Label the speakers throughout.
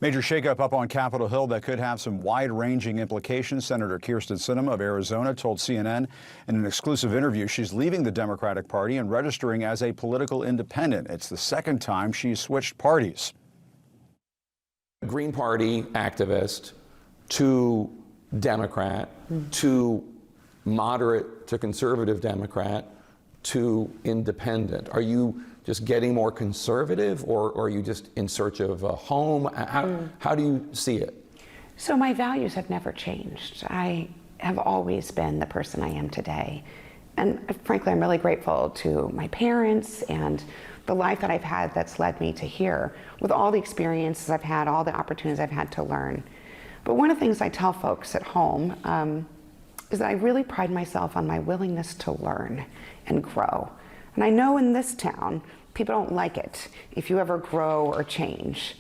Speaker 1: Major shakeup up on Capitol Hill that could have some wide-ranging implications. Senator Kyrsten Sinema of Arizona told CNN in an exclusive interview she's leaving the Democratic Party and registering as a political independent. It's the second time she's switched parties.
Speaker 2: Green Party activist to Democrat to moderate to conservative Democrat to independent. Are you just getting more conservative, or are you just in search of a home? How do you see it?
Speaker 3: So my values have never changed. I have always been the person I am today. And frankly, I'm really grateful to my parents and the life that I've had that's led me to here, with all the experiences I've had, all the opportunities I've had to learn. But one of the things I tell folks at home is that I really pride myself on my willingness to learn and grow. And I know in this town, people don't like it if you ever grow or change.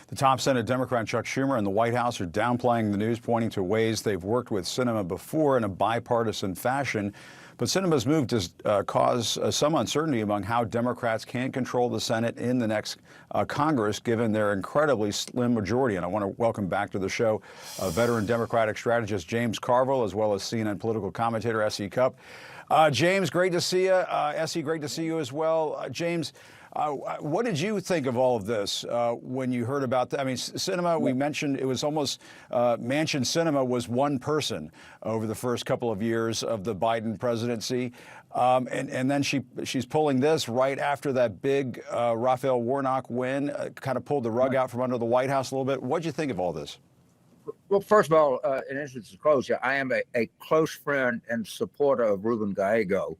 Speaker 1: The top Senate Democrat Chuck Schumer and the White House are downplaying the news, pointing to ways they've worked with Sinema before in a bipartisan fashion. But Sinema's move does cause some uncertainty among how Democrats can control the Senate in the next Congress, given their incredibly slim majority. And I want to welcome back to the show veteran Democratic strategist James Carville, as well as CNN political commentator S.E. Cupp. James, great to see you. S.E., great to see you as well. James, what did you think of all of this when you heard about that? I mean, Sinema, we mentioned it was almost Manchin Sinema was one person over the first couple of years of the Biden presidency. And then she's pulling this right after that big Raphael Warnock win, kind of pulled the rug out from under the White House a little bit. What did you think of all this?
Speaker 4: Well, first of all, in interest of disclosure, I am a close friend and supporter of Ruben Gallego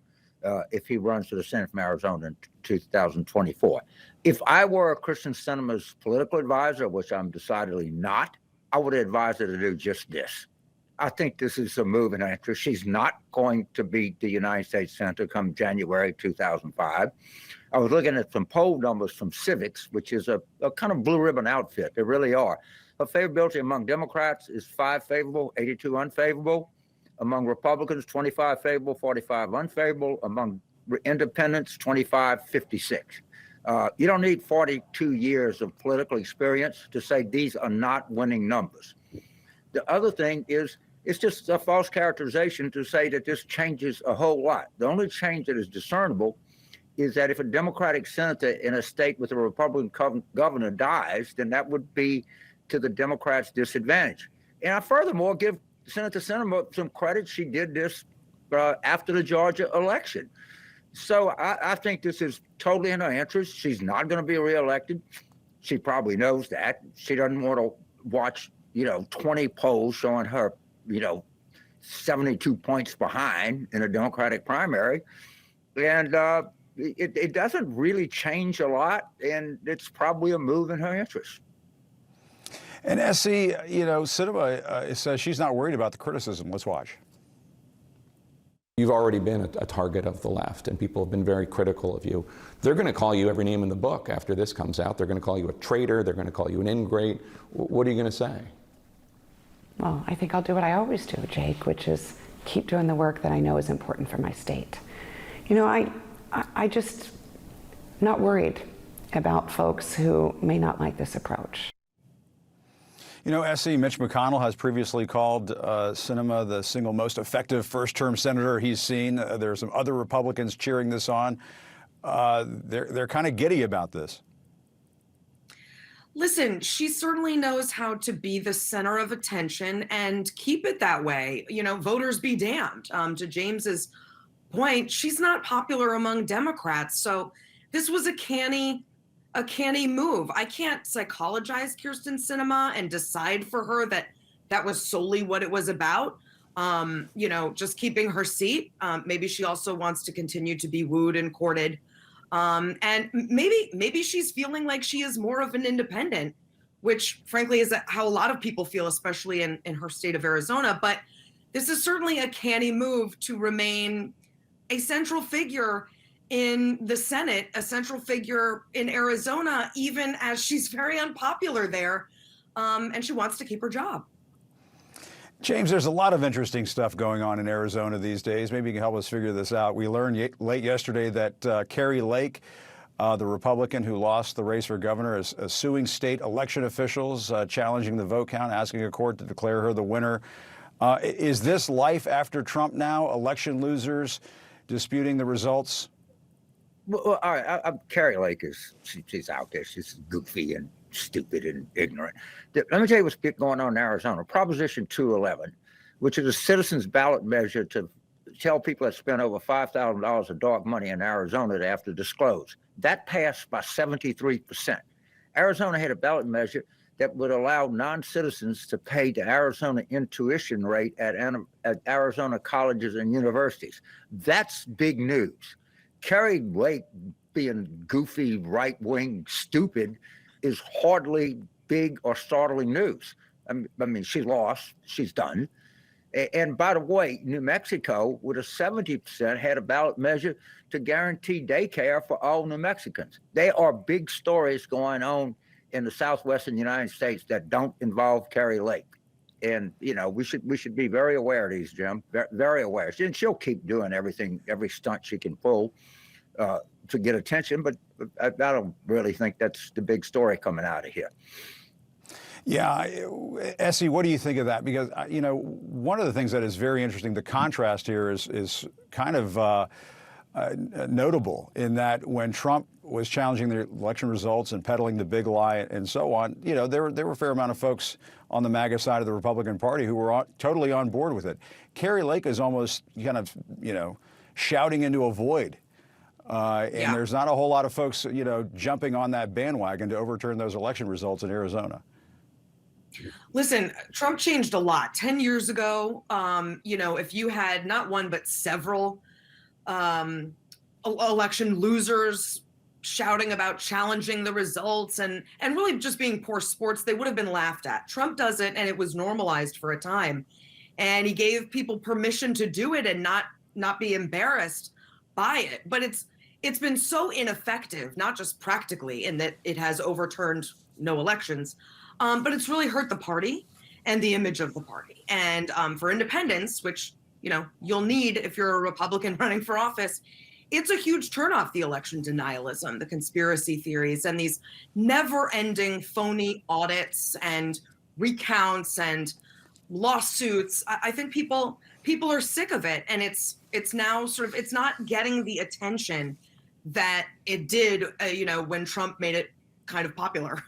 Speaker 4: if he runs for the Senate from Arizona in 2024. If I were Kyrsten Sinema's political advisor, which I'm decidedly not, I would advise her to do just this. I think this is a move in her interest. She's not going to beat the United States Senator come January 2005. I was looking at some poll numbers from Civics, which is a kind of blue ribbon outfit. They really are. Her favorability among Democrats is 5 favorable, 82 unfavorable. Among Republicans, 25 favorable, 45 unfavorable. Among independents, 25, 56. You don't need 42 years of political experience to say these are not winning numbers. The other thing is, it's just a false characterization to say that this changes a whole lot. The only change that is discernible is that if a Democratic senator in a state with a Republican governor dies, then that would be to the Democrats' disadvantage. And I furthermore give Senator Sinema some credit. She did this after the Georgia election. So I think this is totally in her interest. She's not going to be reelected. She probably knows that. She doesn't want to watch, 20 polls showing her, 72 points behind in a Democratic primary. And it doesn't really change a lot, and it's probably a move in her interest.
Speaker 1: And S.E., Sinema says she's not worried about the criticism. Let's watch.
Speaker 2: You've already been a target of the left, and people have been very critical of you. They're going to call you every name in the book after this comes out. They're going to call you a traitor. They're going to call you an ingrate. What are you going to say?
Speaker 3: Well, I think I'll do what I always do, Jake, which is keep doing the work that I know is important for my state. I just not worried about folks who may not like this approach.
Speaker 1: S.E., Mitch McConnell has previously called Sinema the single most effective first-term senator he's seen. There are some other Republicans cheering this on. They're kind of giddy about this.
Speaker 5: Listen, she certainly knows how to be the center of attention and keep it that way. Voters be damned. To James's point, she's not popular among Democrats. So this was a canny move. I can't psychologize Kyrsten Sinema and decide for her that that was solely what it was about. Just keeping her seat. Maybe she also wants to continue to be wooed and courted. And maybe she's feeling like she is more of an independent, which frankly is how a lot of people feel, especially in her state of Arizona. But this is certainly a canny move to remain a central figure in the Senate, a central figure in Arizona, even as she's very unpopular there, and she wants to keep her job.
Speaker 1: James, there's a lot of interesting stuff going on in Arizona these days. Maybe you can help us figure this out. We learned late yesterday that Kari Lake The Republican who lost the race for governor is suing state election officials, challenging the vote count, asking a court to declare her the winner. Is this life after Trump now? Election losers disputing the results?
Speaker 4: Well, all right. Carrie Lake she's out there. She's goofy and stupid and ignorant. Let me tell you what's going on in Arizona. Proposition 211, which is a citizens' ballot measure to tell people that spend over $5,000 of dark money in Arizona they have to disclose. That passed by 73%. Arizona had a ballot measure that would allow non-citizens to pay the Arizona intuition rate at Arizona colleges and universities. That's big news. Carrie Lake being goofy, right-wing, stupid is hardly big or startling news. I mean, she lost. She's done. And by the way, New Mexico, with a 70%, had a ballot measure to guarantee daycare for all New Mexicans. There are big stories going on in the southwestern United States that don't involve Carrie Lake. And, you know, we should be very aware of these, Jim, very aware. And she'll keep doing everything, every stunt she can pull to get attention. But I don't really think that's the big story coming out of here.
Speaker 1: Yeah, Essie, what do you think of that? Because, you know, one of the things that is very interesting, the contrast here is kind of notable in that when Trump was challenging the election results and peddling the big lie and so on, you know, there were a fair amount of folks on the MAGA side of the Republican Party who were totally on board with it. Carrie Lake is almost kind of, you know, shouting into a void. And there's not a whole lot of folks, you know, jumping on that bandwagon to overturn those election results in Arizona.
Speaker 5: Listen, Trump changed a lot. 10 years ago, you know, if you had not one but several election losers shouting about challenging the results and really just being poor sports, they would have been laughed at. Trump does it, and it was normalized for a time. And he gave people permission to do it and not be embarrassed by it. But it's been so ineffective, not just practically in that it has overturned no elections, but it's really hurt the party and the image of the party. And for independents, which, you know, you'll need if you're a Republican running for office, it's a huge turnoff, the election denialism, the conspiracy theories, and these never-ending phony audits and recounts and lawsuits. I think people are sick of it, and it's now sort of, it's not getting the attention that it did, you know, when Trump made it kind of popular.